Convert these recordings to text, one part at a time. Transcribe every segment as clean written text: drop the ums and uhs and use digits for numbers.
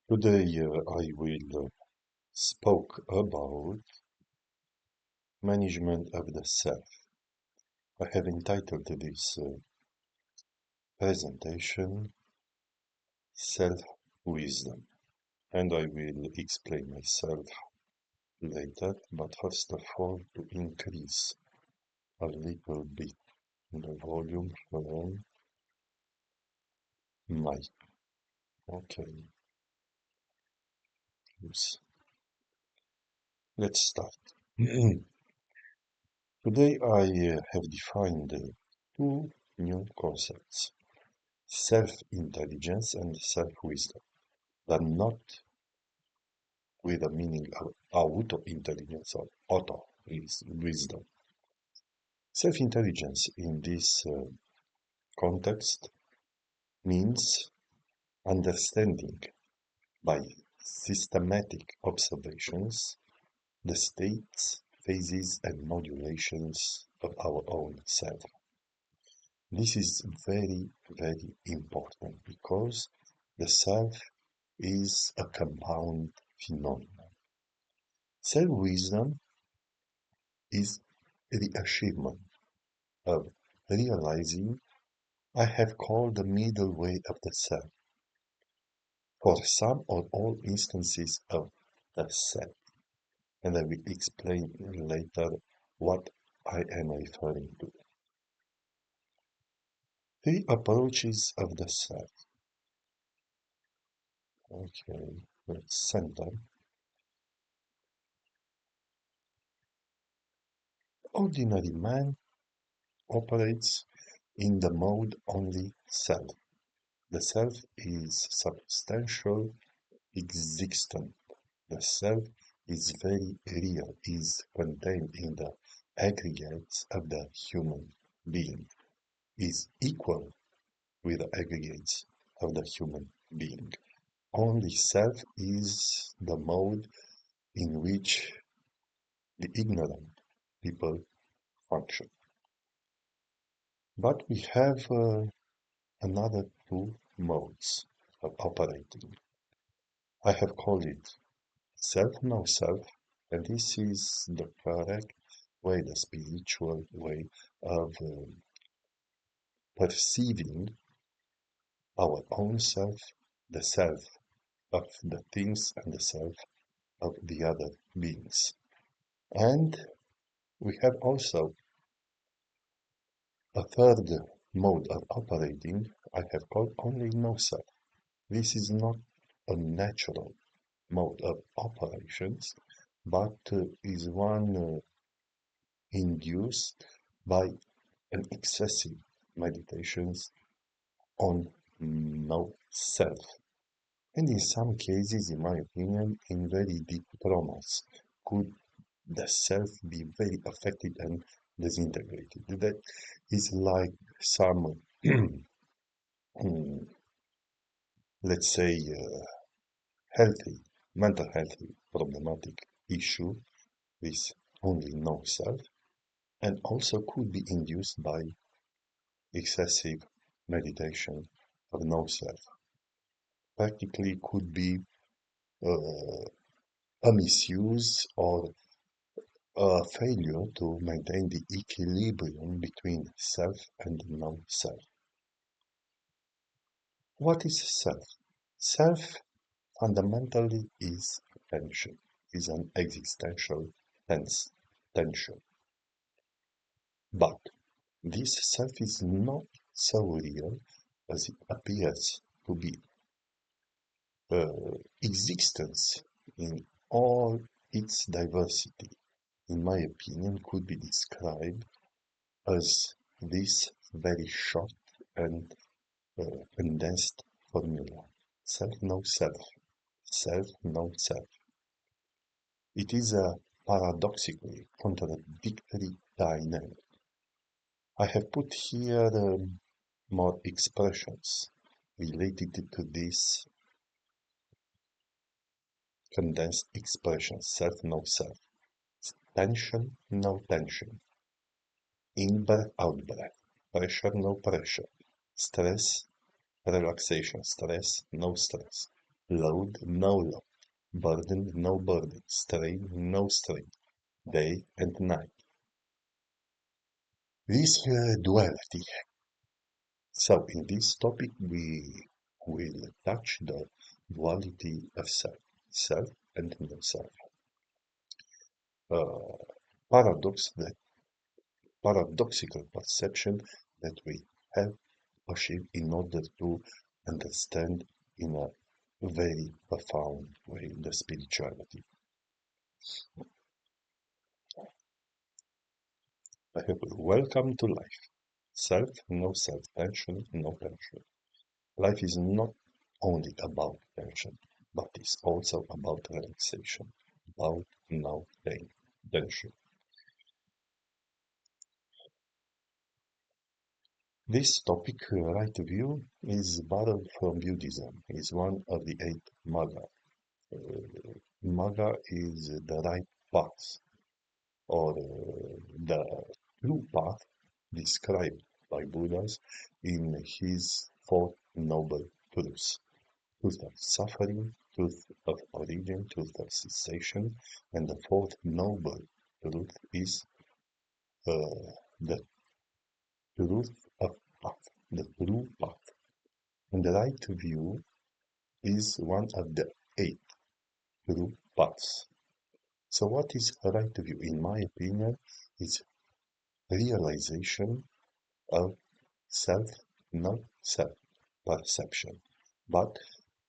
Today I will spoke about management of the self. I have entitled this presentation Self-Wisdom, and I will explain myself later, but first of all to increase a little bit the volume from my, okay, oops. Let's start. Today I have defined two new concepts, self-intelligence and self-wisdom. They're not with the meaning of auto-intelligence or auto-wisdom. Self-intelligence in this context means understanding by systematic observations the states, phases, and modulations of our own self. This is very, very important because the self is a compound phenomenon. Self-wisdom is the achievement of realizing I have called the middle way of the self for some or all instances of the self, and I will explain later what I am referring to. Three approaches of the self. Okay, let's center. Ordinary man operates in the mode only self. The self is substantial, existent. The self is very real, is contained in the aggregates of the human being, is equal with the aggregates of the human being. Only self is the mode in which the ignorant people function. But we have another two modes of operating. I have called it self, no self, and this is the correct way, the spiritual way of perceiving our own self, the self of the things, and the self of the other beings. And we have also a third mode of operating I have called only no self. This is not a natural mode of operations, but is one induced by an excessive meditations on no self. And in some cases, in my opinion, in very deep traumas, could the self be very affected and disintegrated. That is like some, let's say, healthy, mental healthy problematic issue with only no self, and also could be induced by excessive meditation of no self. Practically could be uh, a misuse or a failure to maintain the equilibrium between self and non-self. What is self? Self fundamentally is attention, is an existential tension. But this self is not so real as it appears to be. Existence in all its diversity, in my opinion, could be described as this very short and condensed formula. Self, no self. Self, no self. It is a paradoxically contradictory dynamic. I have put here more expressions related to this condensed expression, self, no self. Tension, no tension. In-breath, out-breath. Pressure, no pressure. Stress, relaxation. Stress, no stress. load, no load, burden, no burden, strain, no strain, day and night. This duality. So in this topic we will touch the duality of self, self and no self. Uh, paradox that paradoxical perception that we have achieved in order to understand in a very profound way the spirituality. Welcome to life. Self, no self, tension, no tension. Life is not only about tension, but it's also about relaxation, about no tension. This topic, right view, is borrowed from Buddhism, is one of the eight Magga. Magga is the right path, or the true path described by Buddhas in his Four Noble Truths. Truth of suffering, truth of origin, truth of cessation, and the fourth noble truth is the truth of path, the true path. And the right view is one of the eight true paths. So what is a right view? In my opinion, is realization of self, not self-perception, but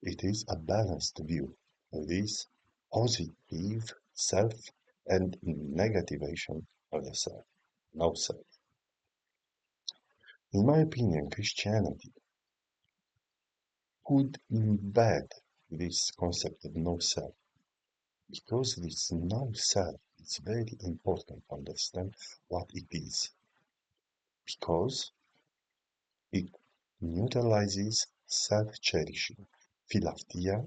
it is a balanced view. It is positive self and negativation of the self, no self. In my opinion, Christianity could embed this concept of no self because this no self is very important to understand what it is because it neutralizes self-cherishing, philaphia,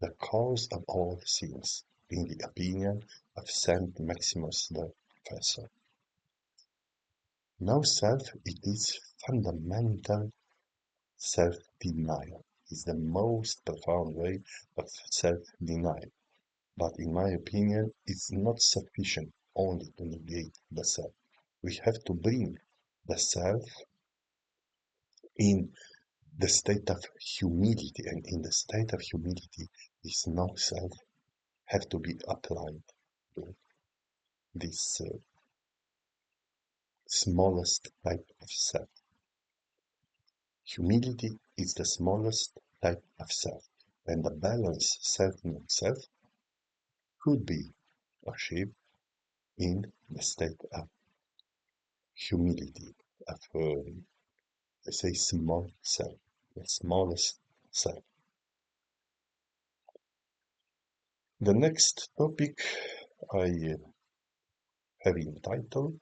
the cause of all sins, in the opinion of Saint Maximus the Confessor. No self, it is fundamental self-denial. Is the most profound way of self-denial. But in my opinion, it's not sufficient only to negate the self. We have to bring the self in the state of humility, and in the state of humility, this no self have to be applied to this smallest type of self. Humility is the smallest type of self, and the balanced self-non-self could be achieved in the state of humility, of, let's say, small self, the smallest self. The next topic I have entitled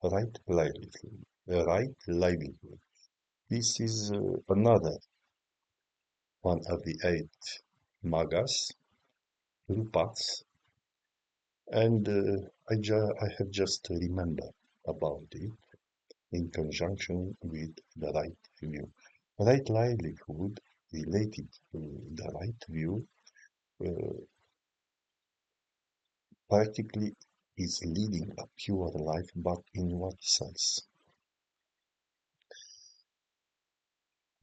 Right Livelihood. Right Livelihood. This is another one of the eight Magas, blue paths, and I have just remembered about it in conjunction with the right view. Right livelihood related to the right view uh, practically is leading a pure life, but in what sense?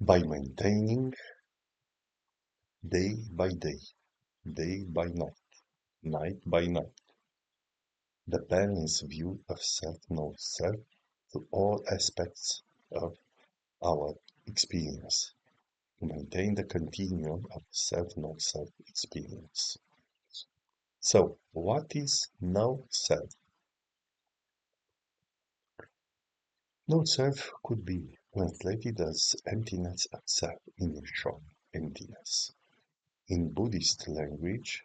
By maintaining day by day, day by night, night by night, the balanced view of self-know self to all aspects of our experience, to maintain the continuum of self-know self experience. So, what is no self? No self could be translated as emptiness of self, inner short emptiness. In Buddhist language,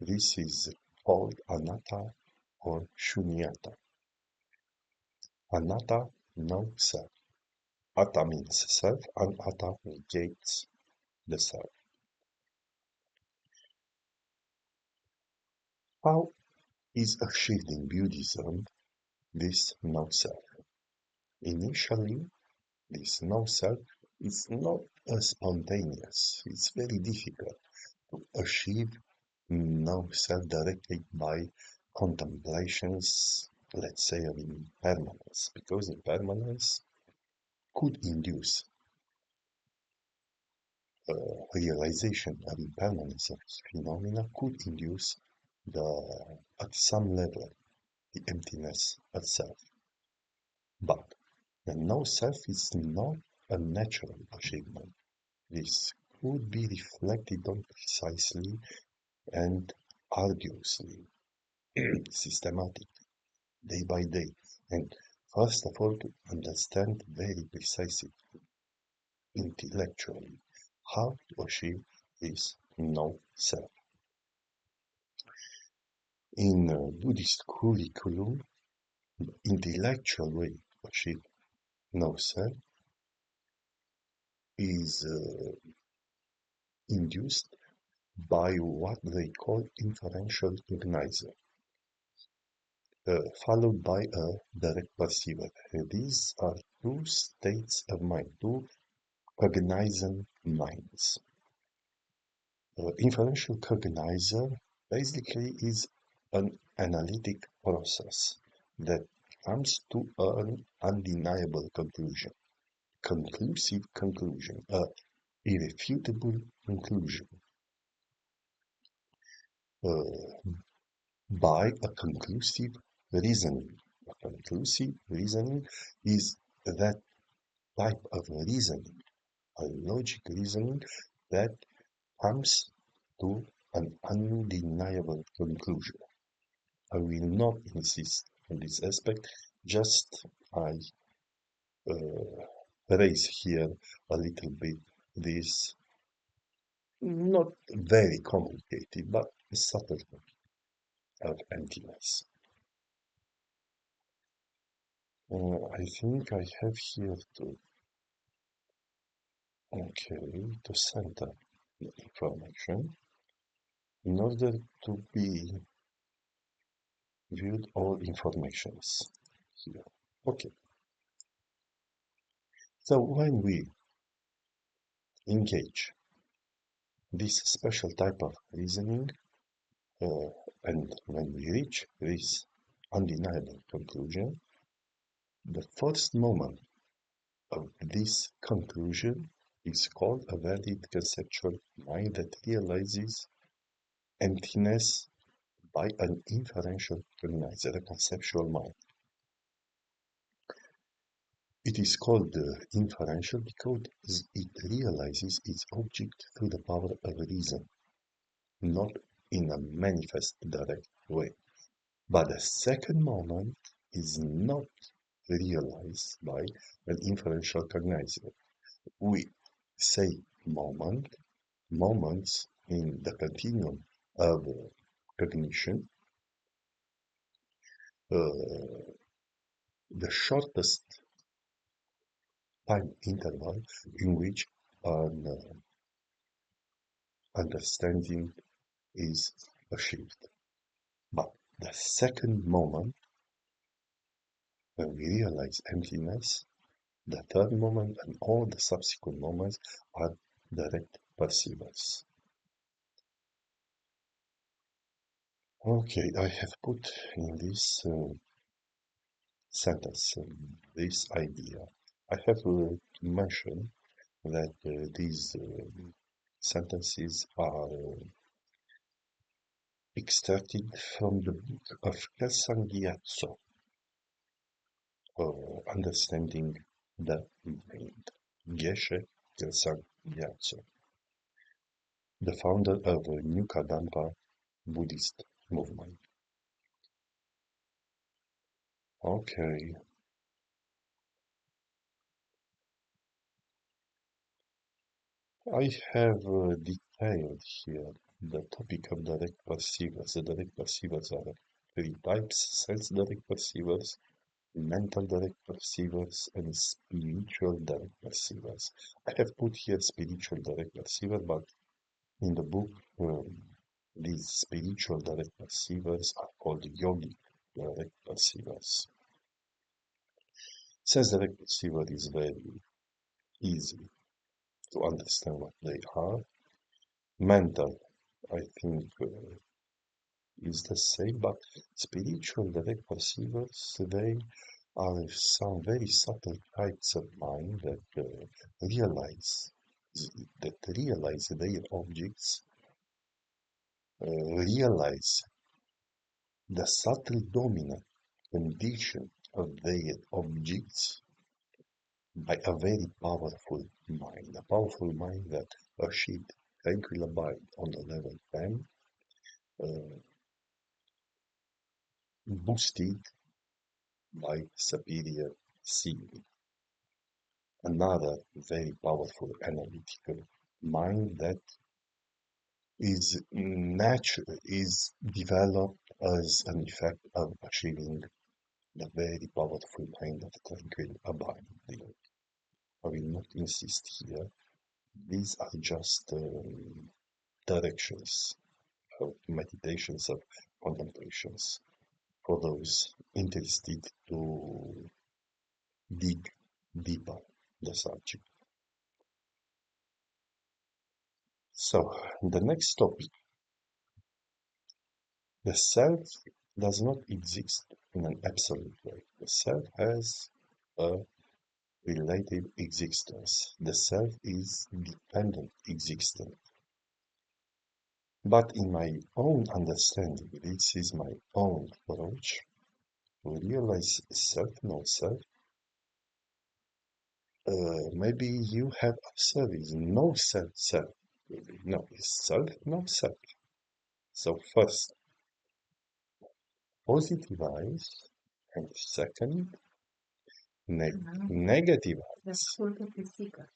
this is called anatta or shunyata. Anatta, no self. Atta means self, and atta negates the self. How is achieved in Buddhism this no self? Initially, this no self is not spontaneous. It's very difficult to achieve no self-directed by contemplations, let's say, of impermanence, because impermanence could induce realization of impermanence of phenomena could induce at some level, the emptiness of self. But the no self is not a natural achievement. This could be reflected on precisely and arduously, systematically, day by day, and first of all to understand very precisely, intellectually, how to achieve this no self. In Buddhist curriculum, the intellectual way to achieve no self is induced by what they call inferential cognizer, followed by a direct perceiver. These are two states of mind, two cognizant minds. Inferential cognizer basically is an analytic process that comes to an undeniable conclusion, conclusive conclusion, a irrefutable conclusion, uh, by a conclusive reasoning. A conclusive reasoning is that type of reasoning, a logic reasoning that comes to an undeniable conclusion. I will not insist on this aspect, just I raise here a little bit this not very complicated but subtle of emptiness. I think I have here to center the information in order to be viewed all informations here. Okay, so when we engage this special type of reasoning, uh, and when we reach this undeniable conclusion, the first moment of this conclusion is called a valid conceptual mind that realizes emptiness by an inferential cognizer, a conceptual mind. It is called inferential because it realizes its object through the power of reason, not in a manifest direct way. But the second moment is not realized by an inferential cognizer. We say moments in the continuum of cognition, uh, the shortest time interval in which an understanding is achieved. But the second moment, when we realize emptiness, the third moment and all the subsequent moments are direct perceivers. Okay, I have put in this sentence this idea. I have to mention that these sentences are extracted from the book of Kelsang Gyatso, Understanding the Mind, Geshe Kelsang Gyatso, the founder of the New Kadampa Buddhist movement. Okay, I have detailed here the topic of direct perceivers. The direct perceivers are three types: sense direct perceivers, mental direct perceivers, and spiritual direct perceivers. I have put here spiritual direct perceiver, but in the book, these spiritual direct perceivers are called yogic direct perceivers. Sense direct perceiver is very easy to understand what they are. Mental, I think, is the same, but spiritual, direct perceivers, they are some very subtle types of mind that realize realize their objects, realize the subtle dominant condition of their objects by a very powerful mind, a powerful mind that Rashid tranquil abide on the level 10, uh, boosted by superior seeing. Another very powerful analytical mind that is developed as an effect of achieving the very powerful mind of tranquil abiding. I will not insist here. These are just directions of meditations, of contemplations for those interested to dig deeper the subject. So, the next topic, the self does not exist in an absolute way. The self has a relative existence. The self is dependent existence. But in my own understanding, this is my own approach to realize self, no self. Maybe you have observed is no self, self. Maybe no, is self, no self. So first, positivize, and second, negativize.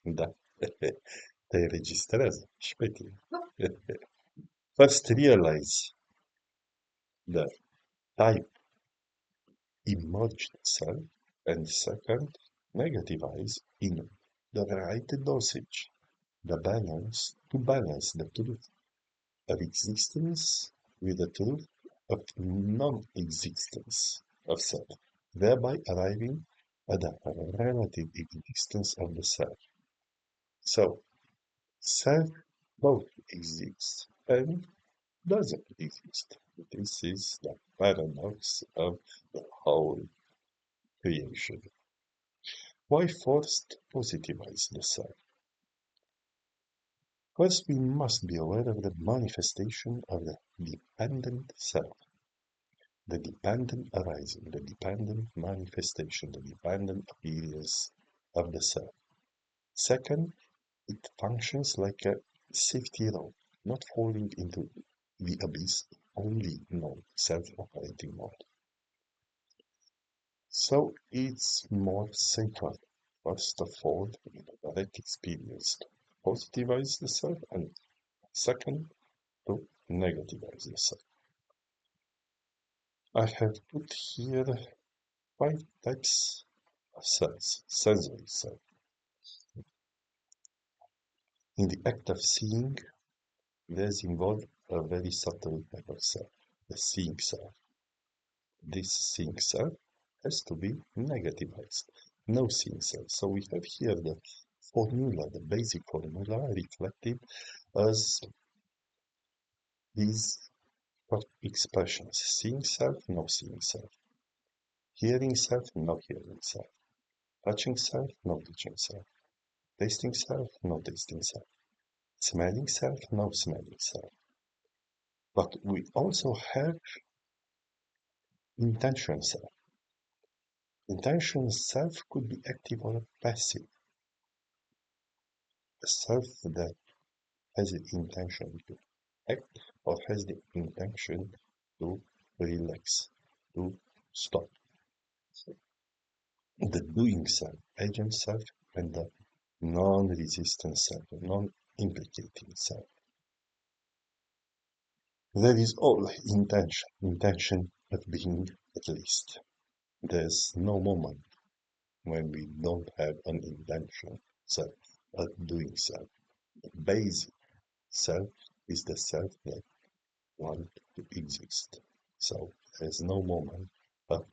Da, te-ai registrează și pe tine. First, realize the type emerged self, and second, negativize in the right dosage, the balance to balance the truth of existence with the truth of non-existence of self, thereby arriving at the relative existence of the self. So, self both exists and doesn't exist. This is the paradox of the whole creation. Why first positivize the self? First, we must be aware of the manifestation of the dependent self, the dependent arising, the dependent manifestation, the dependent appearance of the self. Second, it functions like a safety rope, not falling into the abyss, only known self-operating mode. So it's more safer, first of all, in a direct experience to positivize the self, and second, to negativize the self. I have put here 5 types of cells, sensory self. In the act of seeing, there's involved a very subtle type of self, the seeing self. This seeing self has to be negativized, no seeing self. So we have here the formula, the basic formula reflected as these expressions: seeing self, no seeing self; hearing self, no hearing self; touching self, no touching self; tasting self, no tasting self; smelling self, no smelling self. But we also have intention self. Intention self could be active or passive. A self that has the intention to act or has the intention to relax, to stop. The doing self, agent self, and the non-resistant self, non-implicating self. There is all intention of being at least. There's no moment when we don't have an intention self, a doing self. The basic self is the self that wants to exist. So there's no moment of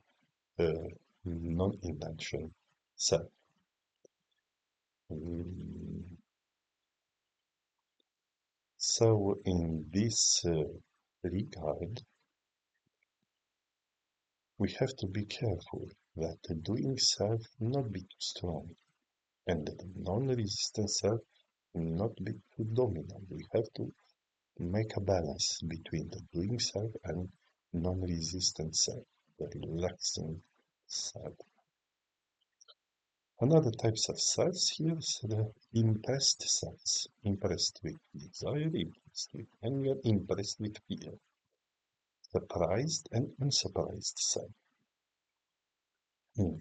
non-intention self. So in this regard, we have to be careful that the doing self not be too strong and that the non-resistant self not be too dominant. We have to make a balance between the doing self and non-resistant self, the relaxing self. Another types of selves here is the impressed selves, impressed with desire, impressed with anger, impressed with fear, surprised and unsurprised self. Hmm.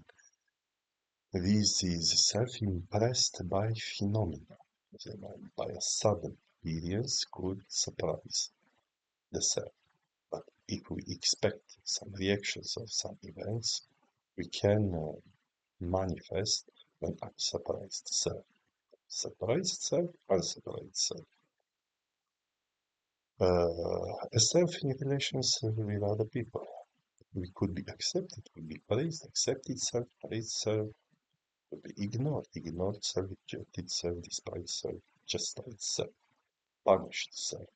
This is self-impressed by phenomena, by a sudden experience could surprise the self. But if we expect some reactions of some events, we can manifest an unsurprised self. Surprised self, unsurprised self. A self in relations with other people. We could be accepted, could be praised, accepted self, praised self, could be ignored self, rejected self, despised self, chastised self, punished self.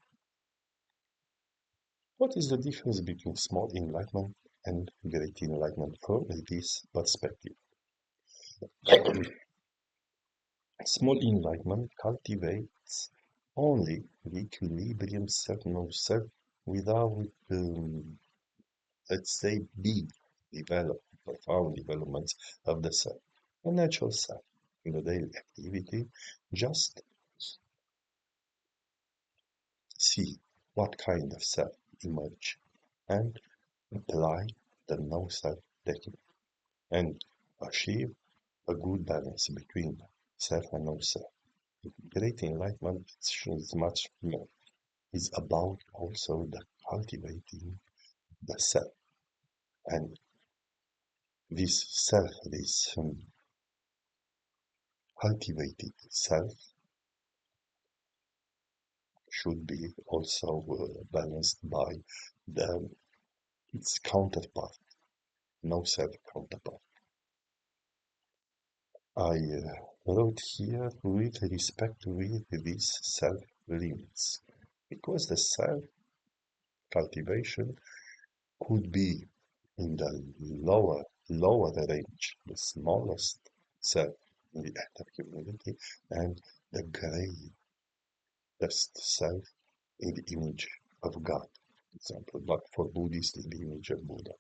What is the difference between small enlightenment and great enlightenment from this perspective? Small enlightenment cultivates only the equilibrium self-know self without, let's say, big profound developments of the self. A natural self in the daily activity, just see what kind of self emerge and apply the no self technique and achieve a good balance between self and no self. Great enlightenment is much more. Is about also the cultivating the self. And this self, this cultivated self should be also balanced by the, its counterpart, no self counterpart. I wrote here with respect with this self limits, because the self cultivation could be in the lower range, the smallest self in the active community, and the greatest self in the image of God, for example, but for Buddhists in the image of Buddha.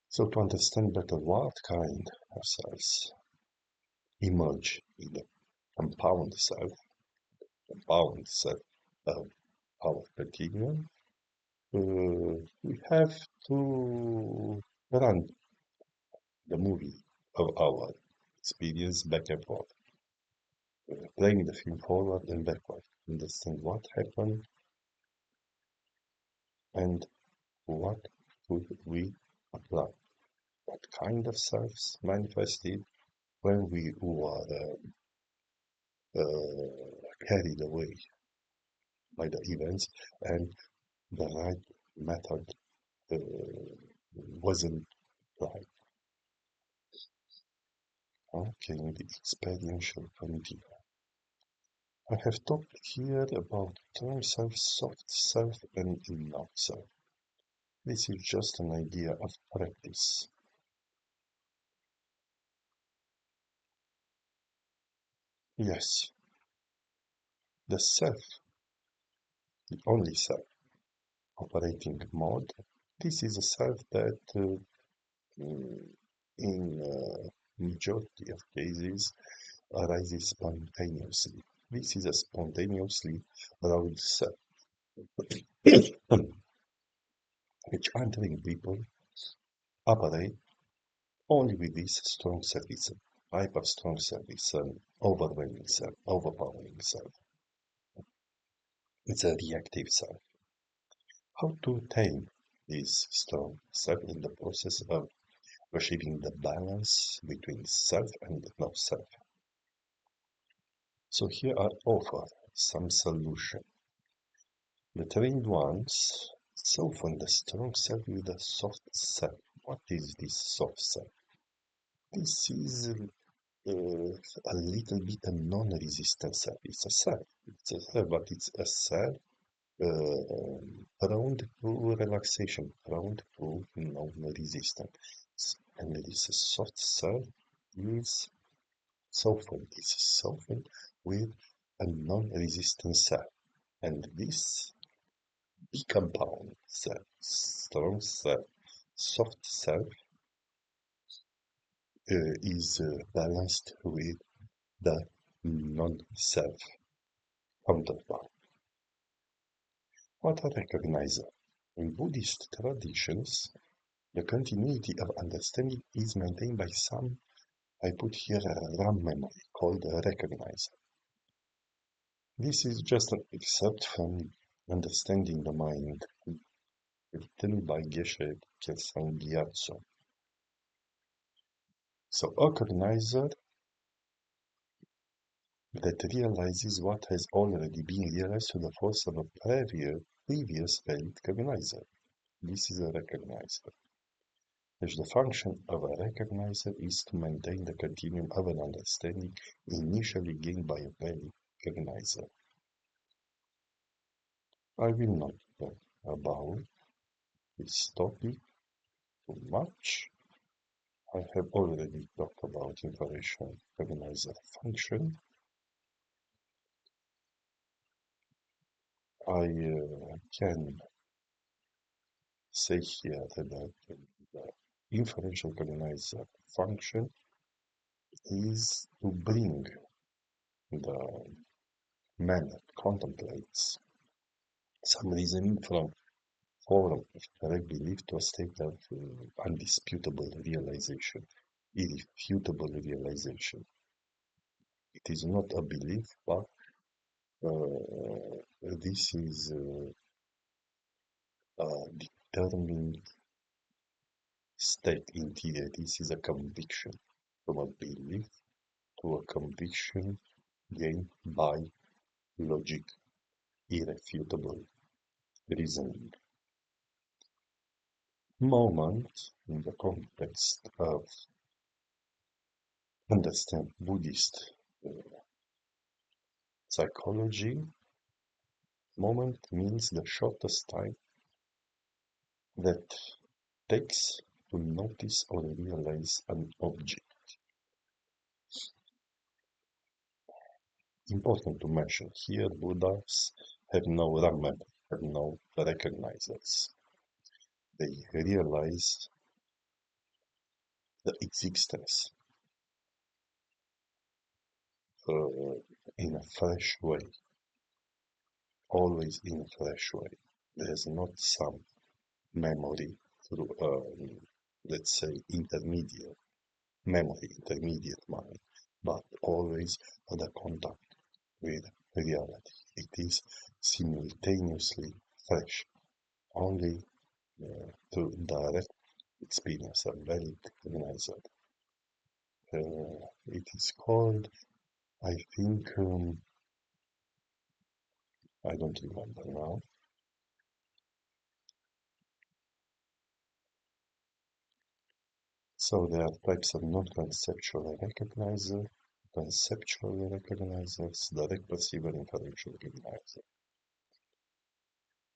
So to understand better what kind of selves emerge in the compound self of our continuum, we have to run the movie of our experience back and forth, playing the film forward and backward, understand what happened and what could we apply, what kind of selves manifested when we were carried away by the events and the right method uh, wasn't right. Okay, the experiential continue. I have talked here about term self, soft self, and not self. This is just an idea of practice. Yes, the self, the only self, operating mode. This is a self that, in majority of cases, arises spontaneously. This is a spontaneously aroused self, which entering people operate only with this strong self. It's a type of strong self. It's an overwhelming self, overpowering self. It's a reactive self. How to tame this strong self in the process of achieving the balance between self and no self. So here I offer some solution. The trained ones soften the strong self with the soft self. What is this soft self? This is a little bit a non-resistant cell. It's a cell, but it's a cell prone to relaxation, prone to non-resistance. And this soft cell is softened with a non-resistant cell. And this bicompound cell, strong cell, soft cell, is balanced with the non-self counterpart. What a recognizer! In Buddhist traditions, the continuity of understanding is maintained by some, I put here a RAM memory called a recognizer. This is just an excerpt from Understanding the Mind, written by Geshe Kelsang Gyatso. So, a cognizer that realizes what has already been realized through the force of a previous valid cognizer. This is a recognizer. Which the function of a recognizer is to maintain the continuum of an understanding initially gained by a valid cognizer. I will not talk about this topic too much. I have already talked about information cognizer function. I can say here that the inferential cognizer function is to bring the man that contemplates some reasoning from form of correct belief to a state of undisputable realization, irrefutable realization. It is not a belief, but this is a determined state interior. This is a conviction from a belief to a conviction gained by logic, irrefutable reasoning. Moment in the context of understand Buddhist psychology, moment means the shortest time that takes to notice or realize an object. Important to mention here, Buddhas have no Raman, have no recognizers. They realize the existence in a fresh way, always in a fresh way. There's not some memory through, let's say, intermediate memory, intermediate mind, but always the contact with reality. It is simultaneously fresh, only through direct experience, a valid cognizer. It is called, I think, I don't remember now. So there are types of non-conceptual recognizer, conceptual recognizers, direct perceiver, inferential recognizer.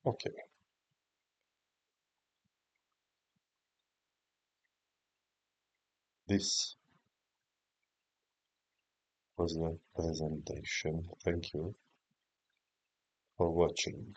Okay, this was the presentation. Thank you for watching.